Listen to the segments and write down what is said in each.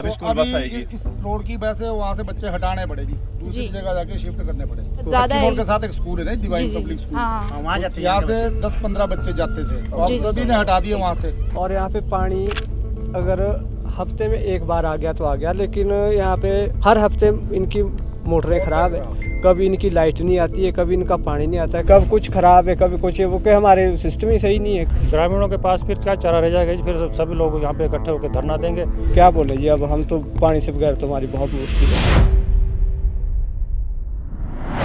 तो school bus आएगी। इस रोड की वजह से वहाँ से बच्चे हटाने पड़ेगी, दूसरी जगह जाके शिफ्ट करने पड़े। तो ज्यादा रोड के साथ एक स्कूल है ना, डिवाइन पब्लिक स्कूल, हाँ। वहाँ जाते यहाँ से 10-15 बच्चे जाते थे, तो अब सभी ने हटा दिए वहाँ से। और यहाँ पे पानी अगर हफ्ते में एक बार आ गया तो आ गया, लेकिन यहाँ पे हर हफ्ते इनकी मोटरें खराब है, कभी इनकी लाइट नहीं आती है, कभी इनका पानी नहीं आता है, कब कुछ खराब है कभी कुछ है, वो कि हमारे सिस्टम ही सही नहीं है। ग्रामीणों के पास फिर क्या चारा रह जाएगा, फिर सभी लोग यहाँ पे इकट्ठे होकर धरना देंगे। क्या बोले जी, अब हम तो पानी से बगैर तो हमारी बहुत मुश्किल है।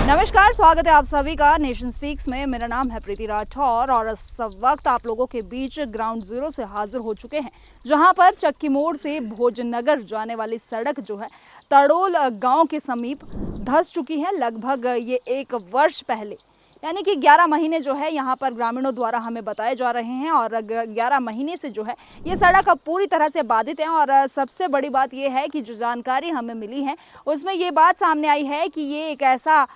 नमस्कार, स्वागत है आप सभी का नेशन स्पीक्स में। मेरा नाम है प्रीति राठौर और इस वक्त आप लोगों के बीच ग्राउंड जीरो से हाजिर हो चुके हैं, जहां पर चक्की मोड़ से भोजनगर जाने वाली सड़क जो है तड़ोल गांव के समीप धंस चुकी है। लगभग ये 1 वर्ष पहले, यानी कि 11 महीने जो है यहाँ पर ग्रामीणों द्वारा हमें बताए जा रहे हैं, और 11 महीने से जो है ये सड़क अब पूरी तरह से बाधित है। और सबसे बड़ी बात ये है कि जो जानकारी हमें मिली है उसमें ये बात सामने आई है कि ये एक ऐसा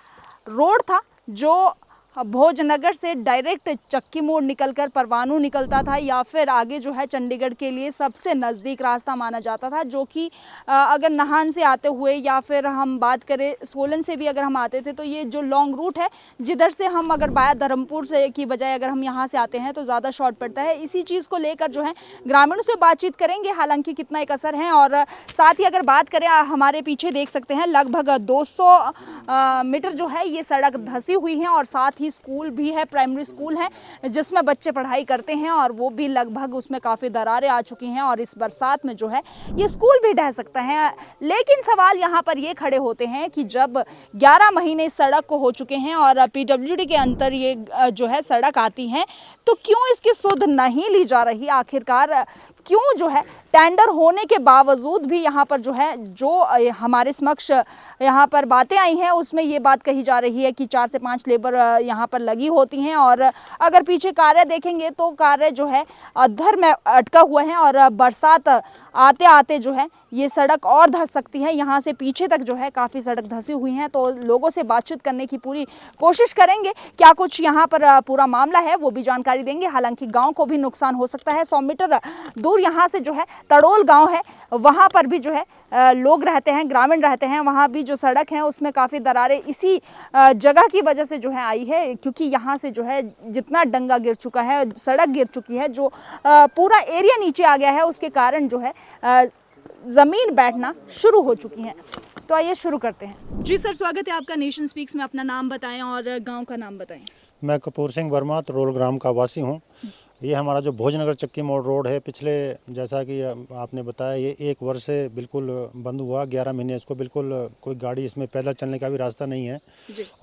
रोड था जो भोजनगर से डायरेक्ट चक्की मोड़ निकलकर परवाणू निकलता था, या फिर आगे जो है चंडीगढ़ के लिए सबसे नज़दीक रास्ता माना जाता था, जो कि अगर नाहन से आते हुए या फिर हम बात करें सोलन से भी अगर हम आते थे तो ये जो लॉन्ग रूट है, जिधर से हम अगर बाया धर्मपुर से की बजाय अगर हम यहाँ से आते हैं तो ज़्यादा शॉर्ट पड़ता है। इसी चीज़ को लेकर जो है ग्रामीणों से बातचीत करेंगे, हालांकि कितना एक असर है। और साथ ही अगर बात करें, हमारे पीछे देख सकते हैं लगभग 200 मीटर जो है ये सड़क धंसी हुई है, और साथ ही स्कूल भी है, प्राइमरी स्कूल है जिसमें बच्चे पढ़ाई करते हैं, और वो भी लगभग उसमें काफ़ी दरारें आ चुकी हैं, और इस बरसात में जो है ये स्कूल भी ढह सकता है। लेकिन सवाल यहाँ पर ये खड़े होते हैं कि जब 11 महीने सड़क को हो चुके हैं और पीडब्ल्यूडी के अंतर ये जो है सड़क आती है, तो क्यों इसकी सुध नहीं ली जा रही? आखिरकार क्यों जो है टेंडर होने के बावजूद भी यहाँ पर जो है, जो हमारे समक्ष यहाँ पर बातें आई हैं उसमें ये बात कही जा रही है कि 4 से 5 लेबर यहाँ पर लगी होती हैं, और अगर पीछे कार्य देखेंगे तो कार्य जो है अधर में अटका हुआ है, और बरसात आते आते जो है ये सड़क और धंस सकती है। यहाँ से पीछे तक जो है काफ़ी सड़क धंसी हुई हैं, तो लोगों से बातचीत करने की पूरी कोशिश करेंगे, क्या कुछ यहाँ पर पूरा मामला है वो भी जानकारी देंगे। हालांकि गांव को भी नुकसान हो सकता है। 100 मीटर दूर यहाँ से जो है तड़ोल गांव है, वहाँ पर भी जो है लोग रहते हैं, ग्रामीण रहते हैं, वहाँ भी जो सड़क है उसमें काफ़ी दरारें इसी जगह की वजह से जो है आई है, क्योंकि यहाँ से जो है जितना डंगा गिर चुका है, सड़क गिर चुकी है, जो पूरा एरिया नीचे आ गया है, उसके कारण जो है ज़मीन बैठना शुरू हो चुकी है। तो आइए शुरू करते हैं। जी सर, स्वागत है आपका नेशन स्पीक्स में। अपना नाम बताएं और गांव का नाम बताएं। मैं कपूर सिंह वर्मा तड़ोल ग्राम का वासी हूँ। ये हमारा जो भोजनगर चक्की मोड़ रोड है, पिछले जैसा कि आपने बताया ये 1 वर्ष से बिल्कुल बंद हुआ। 11 महीने इसको बिल्कुल कोई गाड़ी इसमें पैदल चलने का भी रास्ता नहीं है।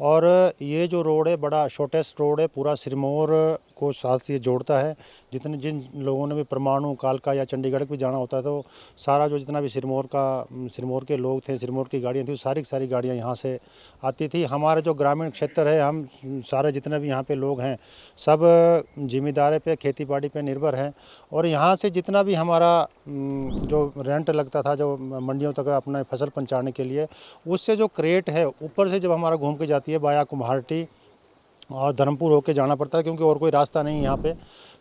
और ये जो रोड है बड़ा शॉर्टेस्ट रोड है, पूरा सिरमौर को साथ से जोड़ता है। जिन लोगों ने भी परमाणु, कालका या चंडीगढ़ भी जाना होता है तो सारा जो जितना भी सिरमौर के लोग थे, सिरमौर की गाड़ियाँ थी, सारी गाड़ियाँ यहाँ से आती थी। हमारे जो ग्रामीण क्षेत्र है, हम सारे जितने भी यहाँ पे लोग हैं सब जिम्मेदारी पे, खेती बाड़ी पे निर्भर हैं। और यहाँ से जितना भी हमारा जो रेंट लगता था जो मंडियों तक अपना फसल पहुँचाने के लिए, उससे जो क्रेट है ऊपर से जब हमारा घूम के जाती है बाया कुम्हारटी और धर्मपुर होके जाना पड़ता है, क्योंकि और कोई रास्ता नहीं है यहाँ पे,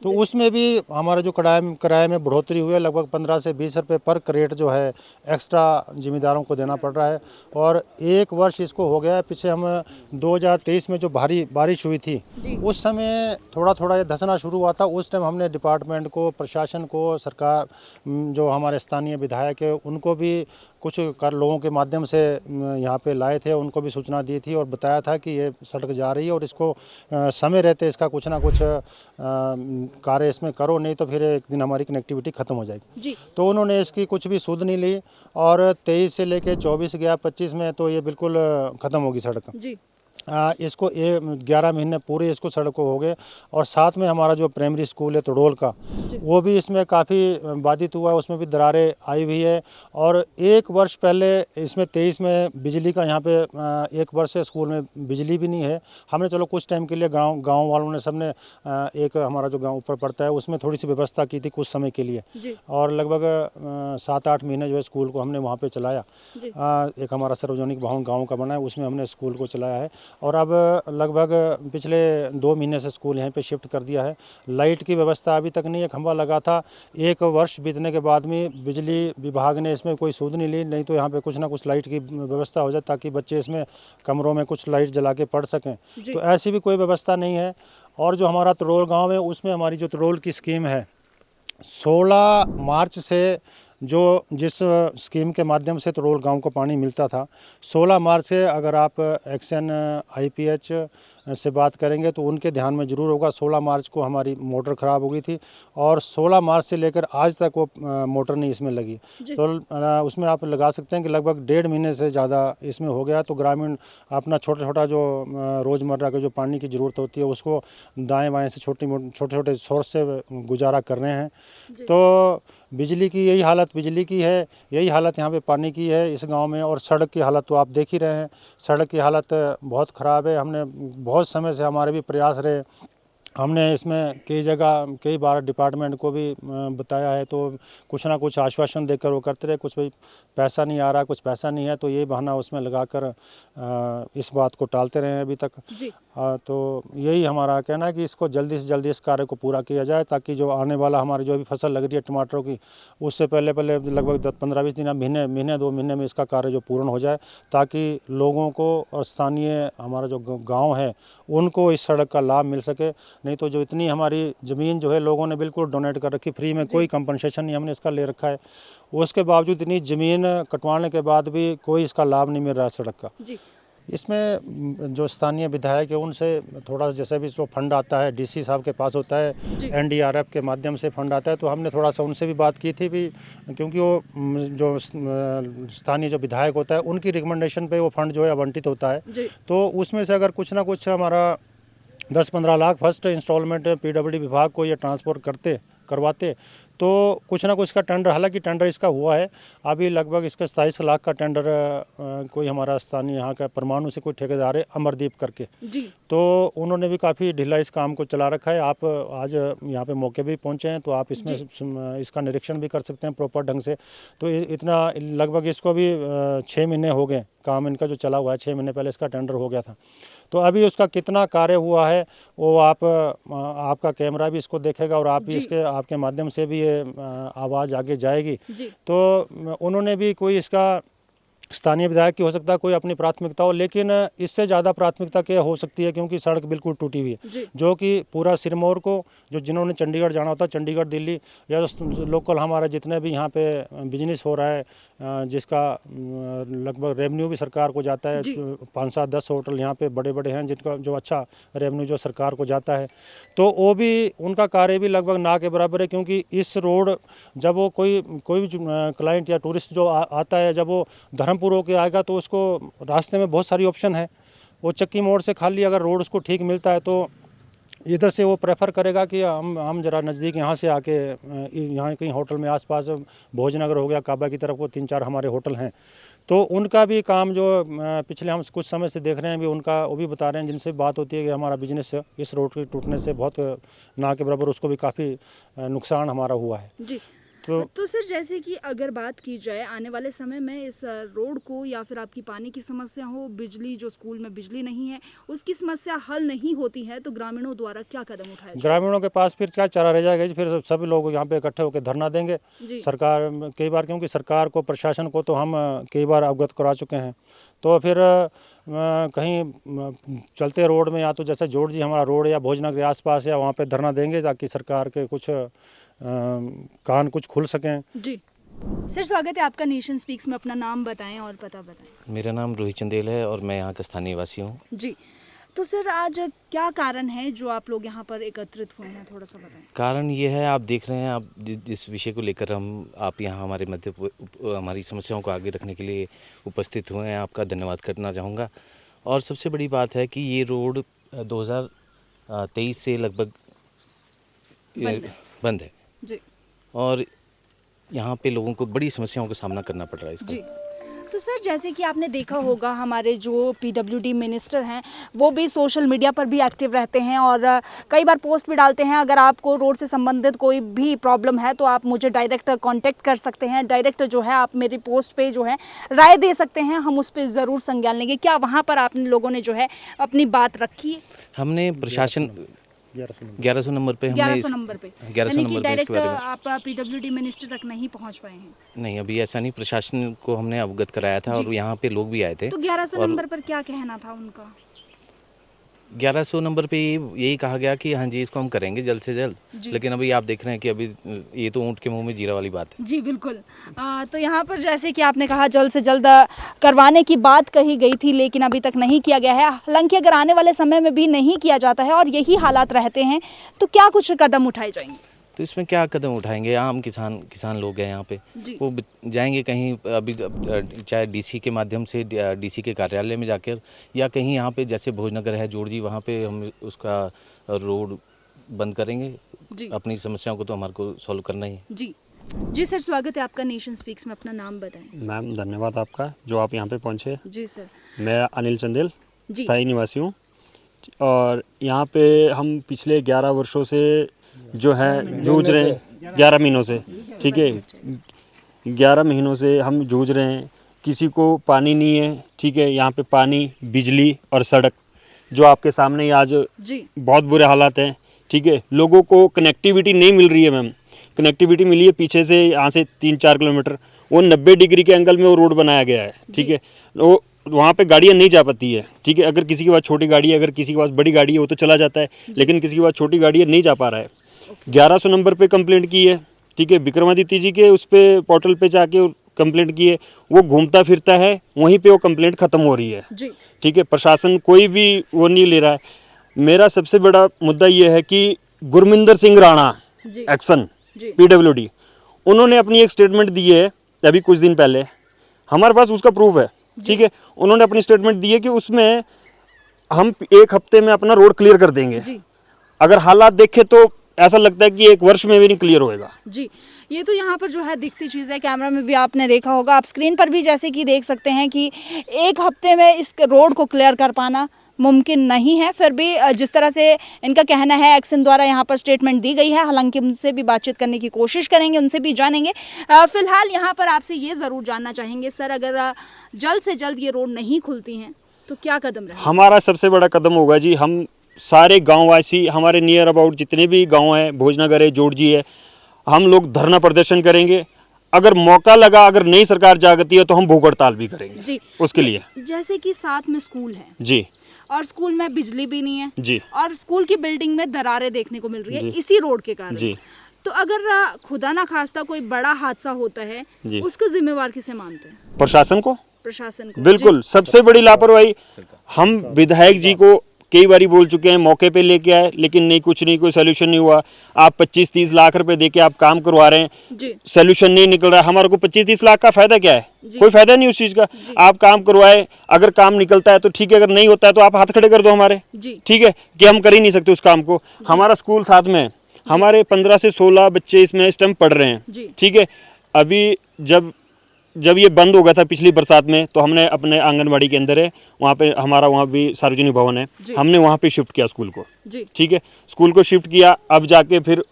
तो उसमें भी हमारा जो किराए में बढ़ोतरी हुई है। लगभग 15 से 20 रुपये पर क्रेट जो है एक्स्ट्रा जिम्मेदारों को देना पड़ रहा है। और 1 वर्ष इसको हो गया है। पीछे हम 2023 में जो भारी बारिश हुई थी उस समय थोड़ा ये धंसना शुरू हुआ था। उस टाइम हमने डिपार्टमेंट को, प्रशासन को, सरकार जो हमारे स्थानीय विधायक है उनको भी कुछ लोगों के माध्यम से यहाँ पे लाए थे, उनको भी सूचना दी थी और बताया था कि ये सड़क जा रही है और इसको समय रहते इसका कुछ ना कुछ कार्य इसमें करो, नहीं तो फिर एक दिन हमारी कनेक्टिविटी ख़त्म हो जाएगी। तो उन्होंने इसकी कुछ भी सुध नहीं ली, और 23 से लेके 24 गया, 25 में तो ये बिल्कुल ख़त्म होगी सड़क। इसको 11 महीने पूरे इसको सड़क को हो गए। और साथ में हमारा जो प्राइमरी स्कूल है तड़ोल का, वो भी इसमें काफ़ी बाधित हुआ है, उसमें भी दरारें आई हुई है। और 1 वर्ष पहले इसमें 23 में बिजली का यहाँ पे 1 वर्ष से स्कूल में बिजली भी नहीं है। हमने चलो कुछ टाइम के लिए गांव वालों ने सबने एक हमारा जो गांव ऊपर पड़ता है उसमें थोड़ी सी व्यवस्था की थी कुछ समय के लिए, और लगभग 7-8 महीने जो है स्कूल को हमने वहाँ पर चलाया। एक हमारा सार्वजनिक भवन गाँव का बना है, उसमें हमने स्कूल को चलाया है। और अब लगभग पिछले 2 महीने से स्कूल यहाँ पे शिफ्ट कर दिया है। लाइट की व्यवस्था अभी तक नहीं है, खंभा लगा था, 1 वर्ष बीतने के बाद में बिजली विभाग ने इसमें कोई सूद नहीं ली, नहीं तो यहाँ पे कुछ ना कुछ लाइट की व्यवस्था हो जाए ताकि बच्चे इसमें कमरों में कुछ लाइट जला के पढ़ सकें। तो ऐसी भी कोई व्यवस्था नहीं है। और जो हमारा तरोल गाँव है उसमें हमारी जो तरोल की स्कीम है 16 मार्च से जिस स्कीम के माध्यम से तरोल गांव को पानी मिलता था, 16 मार्च से अगर आप एक्शन IPH से बात करेंगे तो उनके ध्यान में ज़रूर होगा। 16 मार्च को हमारी मोटर ख़राब हो गई थी और 16 मार्च से लेकर आज तक वो मोटर नहीं इसमें लगी। तो उसमें आप लगा सकते हैं कि लगभग 1.5 महीने से ज़्यादा इसमें हो गया। तो ग्रामीण अपना छोटा छोटा जो रोज़मर्रा का जो पानी की ज़रूरत होती है उसको दाएँ बाएँ से छोटे छोटे सोर्स से गुजारा कर रहे हैं। तो बिजली की यही हालत बिजली की है, यही हालत यहाँ पे पानी की है इस गांव में। और सड़क की हालत तो आप देख ही रहे हैं, सड़क की हालत बहुत ख़राब है। हमने बहुत समय से हमारे भी प्रयास रहे, हमने इसमें कई बार डिपार्टमेंट को भी बताया है, तो कुछ ना कुछ आश्वासन देकर वो करते रहे, कुछ भाई पैसा नहीं आ रहा, कुछ पैसा नहीं है, तो ये बहाना उसमें लगाकर इस बात को टालते रहे हैं अभी तक। तो यही हमारा कहना है कि इसको जल्दी से जल्दी इस कार्य को पूरा किया जाए ताकि जो आने वाला हमारी जो अभी फसल लग रही है टमाटरों की, उससे पहले लगभग 15-20 दिन महीने 2 महीने में इसका कार्य जो पूर्ण हो जाए ताकि लोगों को और स्थानीय हमारा जो गाँव है उनको इस सड़क का लाभ मिल सके। नहीं तो जो इतनी हमारी ज़मीन जो है लोगों ने बिल्कुल डोनेट कर रखी, फ्री में, कोई कंपनसेशन नहीं हमने इसका ले रखा है, उसके बावजूद इतनी ज़मीन कटवाने के बाद भी कोई इसका लाभ नहीं मिल रहा है सड़क का। इसमें जो स्थानीय विधायक है उनसे थोड़ा, जैसे भी इसको फंड आता है DC साहब के पास होता है, NDRF के माध्यम से फंड आता है, तो हमने थोड़ा सा उनसे भी बात की थी भी, क्योंकि वो जो स्थानीय जो विधायक होता है उनकी रिकमेंडेशन पे वो फंड जो है आवंटित होता है। तो उसमें से अगर कुछ ना कुछ हमारा 10-15 लाख फर्स्ट इंस्टॉलमेंट PWD विभाग को ये ट्रांसफर करवाते तो कुछ ना कुछ का टेंडर, हालांकि टेंडर इसका हुआ है अभी, लगभग इसका 27 लाख का टेंडर कोई हमारा स्थानीय यहाँ का परमाणु से कोई ठेकेदार है अमरदीप करके, तो उन्होंने भी काफ़ी ढीला इस काम को चला रखा है। आप आज यहाँ पे मौके भी पहुँचे हैं तो आप इसमें इसका निरीक्षण भी कर सकते हैं प्रॉपर ढंग से। तो इतना लगभग इसको भी 6 महीने हो गए काम इनका जो चला हुआ है, 6 महीने पहले इसका टेंडर हो गया था। तो अभी उसका कितना कार्य हुआ है वो आपका कैमरा भी इसको देखेगा और आप भी आपके माध्यम से भी ये आवाज़ आगे जाएगी। तो उन्होंने भी कोई इसका स्थानीय विधायक की हो सकता है कोई अपनी प्राथमिकता हो, लेकिन इससे ज़्यादा प्राथमिकता क्या हो सकती है, क्योंकि सड़क बिल्कुल टूटी हुई है जो कि पूरा सिरमौर को, जिन्होंने चंडीगढ़ जाना होता है, चंडीगढ़ दिल्ली या लोकल हमारा जितने भी यहाँ पे बिजनेस हो रहा है, जिसका लगभग रेवेन्यू भी सरकार को जाता है, 5-7-10 होटल यहाँ पे बड़े बड़े हैं जिनका जो अच्छा रेवेन्यू जो सरकार को जाता है, तो वो भी उनका कार्य भी लगभग ना के बराबर है। क्योंकि इस रोड जब वो कोई भी क्लाइंट या टूरिस्ट जो आता है, जब वो धर्मपुर होके आएगा तो उसको रास्ते में बहुत सारी ऑप्शन है। वो चक्की मोड़ से खाली अगर रोड उसको ठीक मिलता है तो इधर से वो प्रेफर करेगा कि हम जरा नज़दीक यहाँ से आके यहाँ कहीं होटल में आसपास भोजनगर हो गया, काबा की तरफ, वो 3-4 हमारे होटल हैं, तो उनका भी काम जो पिछले हम कुछ समय से देख रहे हैं भी, उनका वो भी बता रहे हैं जिनसे बात होती है कि हमारा बिजनेस इस रोड के टूटने से बहुत ना के बराबर, उसको भी काफ़ी नुकसान हमारा हुआ है। तो सर, जैसे कि अगर बात की जाए आने वाले समय में इस रोड को, या फिर आपकी पानी की समस्या हो, बिजली, जो स्कूल में बिजली नहीं है उसकी समस्या हल नहीं होती है, तो ग्रामीणों द्वारा क्या कदम उठाए? ग्रामीणों के पास फिर क्या चारा रह जाएगा, फिर सभी लोग यहाँ पे इकट्ठे होकर धरना देंगे। सरकार कई बार, क्योंकि सरकार को, प्रशासन को तो हम कई बार अवगत करा चुके हैं, तो फिर कहीं चलते रोड में, या तो जैसे जोड़ जी हमारा रोड या भोजनगर के आसपास, या वहाँ पे धरना देंगे ताकि सरकार के कुछ कान कुछ खुल सकें। जी सर, स्वागत है आपका नेशन स्पीक्स में। अपना नाम बताएं और पता बताएं। मेरा नाम रोहित चंदेल है और मैं यहाँ का स्थानीय वासी हूँ। जी, तो सर आज क्या कारण है जो आप लोग यहाँ पर एकत्रित हुए हैं, थोड़ा सा बताएं। कारण ये है, आप देख रहे हैं, आप जिस विषय को लेकर आप यहाँ हमारे मध्य हमारी समस्याओं को आगे रखने के लिए उपस्थित हुए हैं, आपका धन्यवाद करना चाहूँगा। और सबसे बड़ी बात है कि ये रोड 2023 से लगभग बंद है जी, और यहाँ पे लोगों को बड़ी समस्याओं का सामना करना पड़ रहा है इसका। जी, तो सर जैसे कि आपने देखा होगा हमारे जो पीडब्ल्यूडी मिनिस्टर हैं वो भी सोशल मीडिया पर भी एक्टिव रहते हैं और कई बार पोस्ट भी डालते हैं, अगर आपको रोड से संबंधित कोई भी प्रॉब्लम है तो आप मुझे डायरेक्ट कांटेक्ट कर सकते हैं, डायरेक्ट जो है आप मेरी पोस्ट पे जो है राय दे सकते हैं, हम उस पर ज़रूर संज्ञान लेंगे। क्या वहाँ पर आप लोगों ने जो है अपनी बात रखी है? हमने प्रशासन 1100 नंबर पे 1100 नंबर पे 1100 नंबर पे डायरेक्ट इसके बारे में आप पीडब्ल्यूडी मिनिस्टर तक नहीं पहुंच पाए हैं? नहीं, अभी ऐसा नहीं, प्रशासन को हमने अवगत कराया था और यहाँ पे लोग भी आए थे। तो 1100 और नंबर पर क्या कहना था उनका? 1100 नंबर पे यही कहा गया कि हाँ जी इसको हम करेंगे जल्द से जल्द, लेकिन अभी आप देख रहे हैं कि अभी ये तो ऊँट के मुंह में जीरा वाली बात है। जी बिल्कुल। तो यहाँ पर जैसे कि आपने कहा जल्द से जल्द करवाने की बात कही गई थी, लेकिन अभी तक नहीं किया गया है। हालांकि अगर आने वाले समय में भी नहीं किया जाता है और यही हालात रहते हैं तो क्या कुछ कदम उठाए जाएंगे? तो इसमें क्या कदम उठाएंगे? आम किसान लोग हैं यहाँ पे, वो जाएंगे कहीं, अभी चाहे डीसी के माध्यम से डीसी के कार्यालय में जाकर, या कहीं यहाँ पे जैसे भोजनगर है जोड़जी, वहाँ पे हम उसका रोड बंद करेंगे। अपनी समस्याओं को तो हमारे को सॉल्व करना ही है। जी सर, स्वागत है आपका नेशन स्पीक्स में, अपना नाम बताएं। मैम धन्यवाद आपका जो आप यहाँ पे पहुँचे। जी सर। मैं अनिल चंदेल स्थायी निवासी हूँ और यहाँ पे हम पिछले 11 वर्षों से जो है जूझ रहे हैं, 11 महीनों से, ठीक है, 11 महीनों से हम जूझ रहे हैं। किसी को पानी नहीं है, ठीक है, यहाँ पे पानी, बिजली और सड़क जो आपके सामने ही आज बहुत बुरे हालात हैं, ठीक है। लोगों को कनेक्टिविटी नहीं मिल रही है मैम, कनेक्टिविटी मिली है पीछे से, यहाँ से 3-4 किलोमीटर, वो 90 डिग्री के एंगल में वो रोड बनाया गया है, ठीक है। वो वहाँ पे गाड़ियाँ नहीं जा पाती है, ठीक है। अगर किसी के पास छोटी गाड़ी है, अगर किसी के पास बड़ी गाड़ी है वो तो चला जाता है, लेकिन किसी के पास छोटी गाड़ी है नहीं जा पा रहा है। 1100 नंबर पे कंप्लेंट की है, ठीक है, विक्रमादित्य जी के उस पे पोर्टल पे जाके कंप्लेंट की है, वो घूमता फिरता है, वहीं पे वो कंप्लेंट खत्म हो रही है, ठीक है। प्रशासन कोई भी वो नहीं ले रहा है। मेरा सबसे बड़ा मुद्दा ये है कि गुरमिंदर सिंह राणा एक्शन पीडब्ल्यूडी, उन्होंने अपनी एक स्टेटमेंट दी है अभी कुछ दिन पहले, हमारे पास उसका प्रूफ है, ठीक है। उन्होंने अपनी स्टेटमेंट दी है कि उसमें हम 1 हफ्ते में अपना रोड क्लियर कर देंगे। अगर हालात देखे तो ऐसा लगता है कि 1 वर्ष में भी नहीं क्लियर होएगा। जी, ये तो यहाँ पर जो है दिखती चीज़ है, कैमरा में भी आपने देखा होगा, आप स्क्रीन पर भी जैसे कि देख सकते हैं कि 1 हफ्ते में इस रोड को क्लियर कर पाना मुमकिन नहीं है। फिर भी जिस तरह से इनका कहना है, एक्शन द्वारा यहाँ पर स्टेटमेंट दी गई है, हालांकि उनसे भी बातचीत करने की कोशिश करेंगे, उनसे भी जानेंगे। फिलहाल यहाँ पर आपसे ये ज़रूर जानना चाहेंगे सर, अगर जल्द से जल्द ये रोड नहीं खुलती हैं तो क्या कदम रहेगा? हमारा सबसे बड़ा कदम होगा जी, हम सारे गाँववासी, हमारे नियर अबाउट जितने भी गाँव हैं, भोजनगर है, जोड़जी है, हम लोग धरना प्रदर्शन करेंगे। अगर मौका लगा, अगर नई सरकार जागती है तो हम भूख हड़ताल भी करेंगे जी उसके लिए। जैसे कि साथ में स्कूल है जी, और स्कूल में बिजली भी नहीं है जी, और स्कूल की बिल्डिंग में दरारें देखने को मिल रही है इसी रोड के कारण जी। तो अगर खुदा ना खास्ता कोई बड़ा हादसा होता है, उसका जिम्मेवार किसे मानते हैं? प्रशासन को बिल्कुल, सबसे बड़ी लापरवाही। हम विधायक जी को कई बारी बोल चुके हैं, मौके पे लेके आए, लेकिन नहीं, कुछ नहीं, कोई सोल्यूशन नहीं हुआ। आप 25-30 लाख रुपए देके आप काम करवा रहे हैं, सोल्यूशन नहीं निकल रहा है। हमारे को 25-30 लाख का फायदा क्या है? कोई फायदा नहीं उस चीज का। आप काम करवाए, अगर काम निकलता है तो ठीक है, अगर नहीं होता है तो आप हाथ खड़े कर दो हमारे, ठीक है, कि हम कर ही नहीं सकते उस काम को। हमारा स्कूल साथ में है, हमारे 15 से 16 बच्चे इसमें इस टाइम पढ़ रहे हैं, ठीक है। अभी जब ये बंद हो गया था पिछली बरसात में, तो हमने अपने आंगनबाड़ी के अंदर है, वहाँ पे हमारा वहाँ भी सार्वजनिक भवन है, हमने वहाँ पे शिफ्ट किया स्कूल को, ठीक है। स्कूल को शिफ्ट किया, अब जाके फिर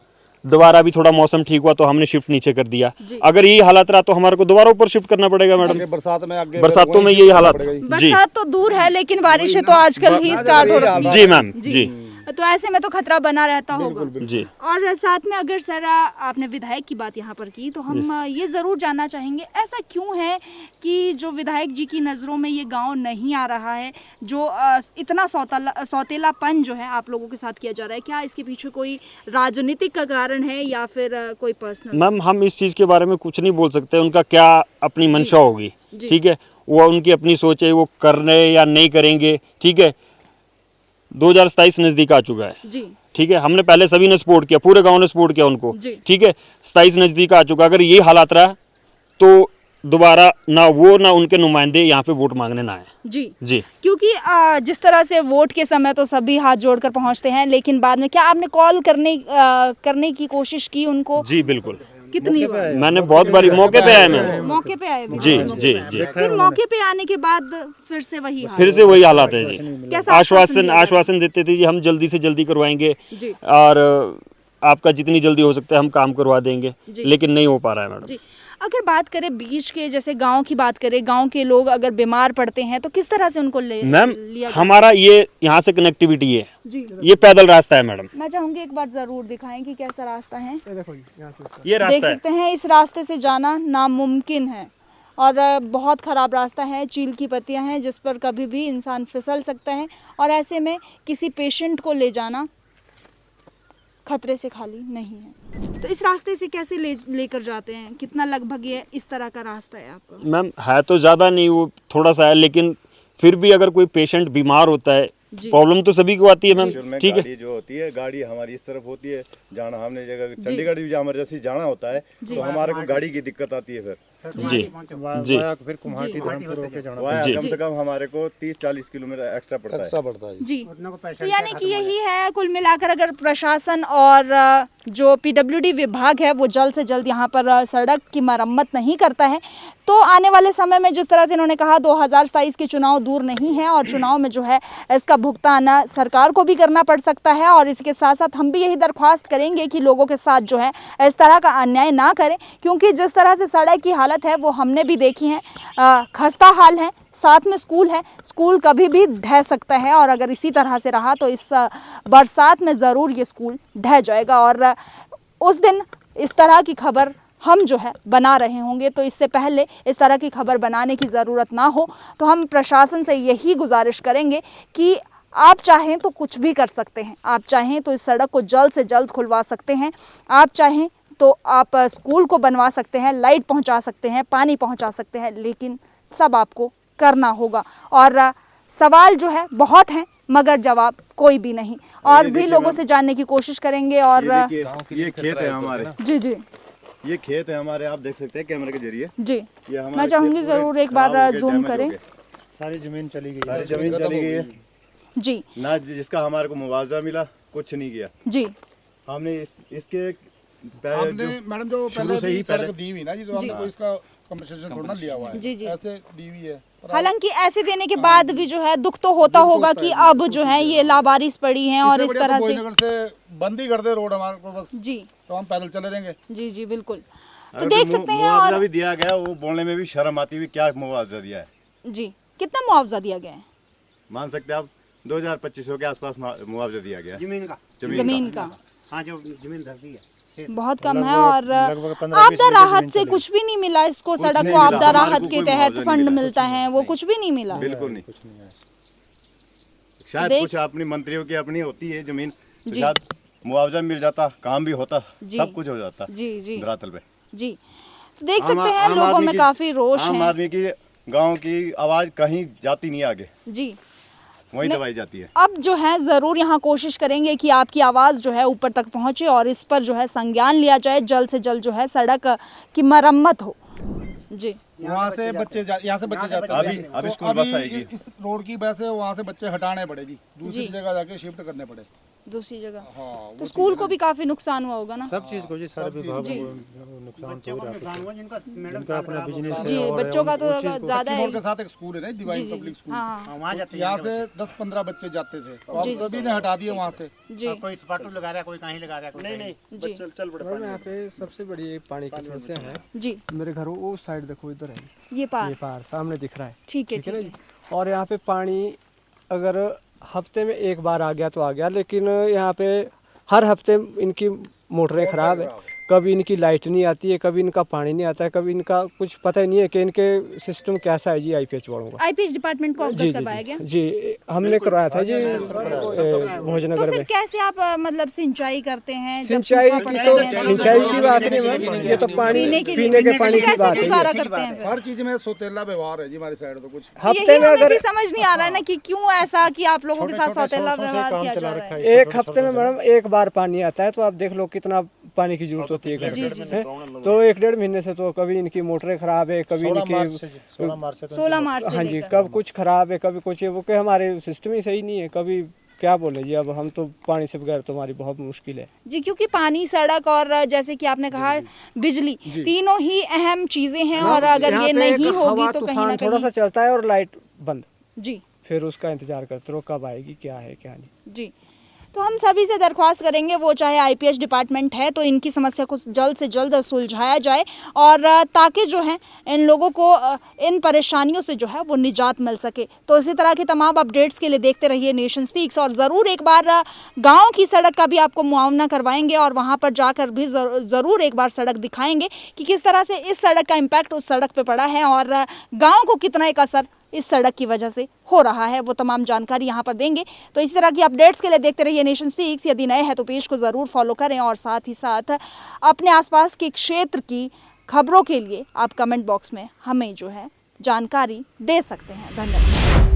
दोबारा भी थोड़ा मौसम ठीक हुआ तो हमने शिफ्ट नीचे कर दिया। अगर यही हालात रहा तो हमारे को दोबारा ऊपर शिफ्ट करना पड़ेगा मैडम। बरसातों में यही हालात, बरसात तो दूर है लेकिन बारिशें तो आजकल ही स्टार्ट हो रही है जी मैम जी। तो ऐसे में तो खतरा बना रहता होगा जी। और साथ में अगर सर आपने विधायक की बात यहाँ पर की, तो हम ये ज़रूर जानना चाहेंगे, ऐसा क्यों है कि जो विधायक जी की नज़रों में ये गांव नहीं आ रहा है, जो इतना सौतेलापन जो है आप लोगों के साथ किया जा रहा है? क्या इसके पीछे कोई राजनीतिक का कारण है या फिर कोई पर्सनल? मैम, हम इस चीज़ के बारे में कुछ नहीं बोल सकते, उनका क्या अपनी मंशा होगी, ठीक है, वो उनकी अपनी सोच है, वो करने या नहीं करेंगे, ठीक है। 2027 नजदीक आ चुका है जी, ठीक है। हमने पहले सभी ने सपोर्ट किया, पूरे गांव ने सपोर्ट किया उनको, ठीक है। 27 नजदीक आ चुका, अगर ये हालात रहा तो दोबारा ना वो ना उनके नुमाइंदे यहाँ पे वोट मांगने ना आए जी। क्योंकि जिस तरह से वोट के समय तो सभी हाथ जोड़कर पहुंचते हैं, लेकिन बाद में क्या आपने कॉल करने की कोशिश की उनको? जी बिल्कुल कितनी बार? मैंने बहुत बारी मौके पे आया मैं। मौके पे आए भी? जी जी जी। फिर मौके पे आने के बाद फिर से वही हाल? फिर से वही हालात है जी। कैसा आश्वासन देते थे जी हम जल्दी से जल्दी करवाएंगे जी। और आपका जितनी जल्दी हो सकता है हम काम करवा देंगे, जी। लेकिन नहीं हो पा रहा है मैडम। जी। अगर बात करें बीच के, जैसे गांव की बात करें, गांव के लोग अगर बीमार पड़ते हैं तो किस तरह से उनको मैम लिया जाता हमारा ये यहाँ से कनेक्टिविटी है, है? जी। ये पैदल रास्ता है मैडम। मैं चाहूंगी एक बार जरूर दिखाएं कि कैसा रास्ता है। ये देख रास्ता है। सकते हैं इस रास्ते से जाना नामुमकिन है और बहुत ख़राब रास्ता है। चील की पत्तियां हैं जिस पर कभी भी इंसान फिसल सकता है और ऐसे में किसी पेशेंट को ले जाना खतरे से खाली नहीं है। तो इस रास्ते से कैसे लेकर जाते हैं? कितना लगभग ये इस तरह का रास्ता है आपका? मैम है तो ज़्यादा नहीं, वो थोड़ा सा है, लेकिन फिर भी अगर कोई पेशेंट बीमार होता है, प्रॉब्लम तो सभी को आती है मैम। ठीक है, गाड़ी जो होती है, गाड़ी हमारी इस तरफ होती है, जाना हमने जगह चंडीगढ़ भी इमरजेंसी जाना होता है तो हमारे को गाड़ी की दिक्कत आती है। फिर जी जी फिर कुम्हाटी धर्मपुर होके जाना वहाँ कम से कम हमारे को 30-40 किलोमीटर एक्स्ट्रा पड़ता है। जी। तो यानी कि यही है कुल मिलाकर, अगर प्रशासन और जो पीडब्ल्यूडी विभाग है वो जल्द से जल्द यहाँ पर सड़क की मरम्मत नहीं करता है तो आने वाले समय में, जिस तरह से इन्होंने कहा 2027 के चुनाव दूर नहीं है और चुनाव में जो है इसका भुगतान सरकार को भी करना पड़ सकता है। और इसके साथ साथ हम भी यही दरख्वास्त करेंगे कि लोगों के साथ जो है इस तरह का अन्याय ना करें, क्योंकि जिस तरह से सड़क की हालत है वो हमने भी देखी है। खस्ता हाल है, साथ में स्कूल है, स्कूल कभी भी ढह सकता है और अगर इसी तरह से रहा तो इस बरसात में ज़रूर ये स्कूल ढह जाएगा और उस दिन इस तरह की खबर हम जो है बना रहे होंगे। तो इससे पहले इस तरह की खबर बनाने की ज़रूरत ना हो तो हम प्रशासन से यही गुजारिश करेंगे कि आप चाहें तो कुछ भी कर सकते हैं, आप चाहें तो इस सड़क को जल्द से जल्द खुलवा सकते हैं, आप चाहें तो आप स्कूल को बनवा सकते हैं, लाइट पहुंचा सकते हैं, पानी पहुंचा सकते हैं, लेकिन सब आपको करना होगा। और सवाल जो है बहुत हैं मगर जवाब कोई भी नहीं, और भी लोगों से जानने की कोशिश करेंगे। और ये खेत है हमारे, जी जी ये खेत है हमारे, आप देख सकते हैं कैमरे के जरिए। जी, ये हमारे मैं चाहूँगी खेत ज़रूर पूरे एक बार खराब हो गए, जूम डैमेज हो करें। गए। सारी जमीन चली गई, सारी जमीन चली गई है जी ना, जिसका हमारे को मुआवजा मिला कुछ नहीं किया जी। हमने। इसके आपने मैडम जो शुरू से ही सड़क दी हुई ना जी, तो हमने कोई इसका कंपनसेशन थोड़ा लिया हुआ है। जी जी। ऐसे दी हुई है। हालांकि ऐसे देने के बाद भी जो है दुख तो होता होगा कि अब जो है ये लावारिस पड़ी हैं और इस तरह से भोजनगर से बंद ही कर दे रोड हमारे को बस, जी तो हम पैदल चले रहेंगे। जी जी बिल्कुल। तो अगर देख सकते हैं। मुआवजा और भी दिया गया, वो बोलने में भी शर्म आती है क्या मुआवजा दिया है। जी, कितना मुआवजा दिया गया है? मान सकते हैं आप 2025 के आसपास मुआवजा दिया गया जमीन का। हाँ, जो जमीन धरती है बहुत कम है और आपदा राहत से कुछ भी नहीं मिला इसको, सड़क को आपदा राहत के तहत फंड मिलता है, वो कुछ भी नहीं मिला। बिल्कुल नहीं, शायद कुछ अपनी मंत्रियों की अपनी होती है जमीन, तो शायद मुआवजा मिल जाता, काम भी होता, सब कुछ हो जाता जी जी धरातल पे। जी, तो देख सकते हैं लोगों में काफी रोष है। आम आदमी की गांव की आवाज कहीं जाती नहीं आगे, जी वहीं दबाई जाती है। अब जो है ज़रूर यहाँ कोशिश करेंगे कि आपकी आवाज़ जो है ऊपर तक पहुँचे और इस पर जो है संज्ञान लिया जाए, जल्द से जल्द जो है सड़क की मरम्मत हो। जी, वहाँ से बच्चे यहाँ से बच्चे जाते हैं। अभी स्कूल बस आएगी। इस रोड की वजह से वहाँ से बच्चे हटाने पड़े जी, दूसरी जगह जाके शिफ्ट करने पड़े। दूसरी जगह। हाँ, तो स्कूल को भी काफी नुकसान हुआ होगा ना? सब चीज को जी, सारे विभागों को नुकसान तो हो रहा है। जिनका अपना बिजनेस है जी, और बच्चों का तो ज्यादा है। के साथ एक स्कूल है ना, डिवाइन पब्लिक स्कूल, हाँ वहाँ जाते यहाँ से 10-15 बच्चे जाते थे, तो अब सभी ने हटा दिए वहाँ से। जी कोई स्पाटू लगा रहा है, कोई कहीं लगा रहा है, कोई नहीं। जी मैडम यहाँ पे सबसे बड़ी एक पानी की समस्या है। जी, मेरे घर वो साइड देखो, इधर है ये पार, ये पार सामने दिख रहा है। ठीक है ठीक है ठीक ना है। जी। और यहाँ पे पानी अगर हफ्ते में एक बार आ गया तो आ गया, लेकिन यहाँ पे हर हफ्ते इनकी मोटरें ख़राब है, कभी इनकी लाइट नहीं आती है, कभी इनका पानी नहीं आता है, कभी इनका कुछ पता ही नहीं है कि इनके सिस्टम कैसा है जी। आईपीएच वालों का, आईपीएच डिपार्टमेंट को अवगत करवाया गया? जी हमने करवाया था जी तो भोजनगर फिर में। कैसे आप मतलब सिंचाई करते हैं? जब सिंचाई सूखा की पड़ता तो है सिंचाई की बात नहीं मैम, ये तो पानी पीने के पानी की कैसे बात है। गुजारा करते हैं फिर? हर चीज में सोतेला व्यवहार है जी हमारी साइड, तो कुछ हफ्ते में यही हमें अगर भी समझ नहीं आ रहा है ना कि क्यों ऐसा कि आप लोगों के साथ सौतेला व्यवहार किया जा रहा है। एक हफ्ते में मैडम एक बार पानी आता है, तो आप देख लो कितना पानी की जरूरत होती है घर में। तो 1-1.5 महीने से तो कभी इनकी मोटरें खराब है, कभी इनकी 16 मार्च से हाँ जी, लेकर। कब कुछ खराब है, कभी कुछ है, वो कि हमारे सिस्टम ही सही नहीं है, कभी क्या बोले जी, अब हम तो पानी से बगैर तो हमारी बहुत मुश्किल है जी, क्योंकि पानी, सड़क और जैसे कि आपने कहा बिजली, तीनों ही अहम चीजें हैं और अगर यहाँ ये पे नहीं एक होगी हवा तो कहीं तूफान ना थोड़ा सा कहीं। चलता है और लाइट बंद, जी फिर उसका इंतजार करते रहो कब आएगी, क्या है क्या नहीं। जी, तो हम सभी से दरख्वास्त करेंगे, वो चाहे आईपीएच डिपार्टमेंट है, तो इनकी समस्या को जल्द से जल्द सुलझाया जाए और ताकि जो है इन लोगों को इन परेशानियों से जो है वो निजात मिल सके। तो इसी तरह की तमाम अपडेट्स के लिए देखते रहिए नेशन स्पीक्स और ज़रूर एक बार गांव की सड़क का भी आपको मुआवना करवाएंगे और वहां पर जाकर भी ज़रूर एक बार सड़क दिखाएंगे कि किस तरह से इस सड़क का इम्पैक्ट उस सड़क पर पड़ा है और गाँव को कितना एक असर इस सड़क की वजह से हो रहा है, वो तमाम जानकारी यहाँ पर देंगे। तो इसी तरह की अपडेट्स के लिए देखते रहिए नेशन स्पीक्स। यदि नए हैं तो पेज को ज़रूर फॉलो करें और साथ ही साथ अपने आसपास के क्षेत्र की खबरों के लिए आप कमेंट बॉक्स में हमें जो है जानकारी दे सकते हैं। धन्यवाद।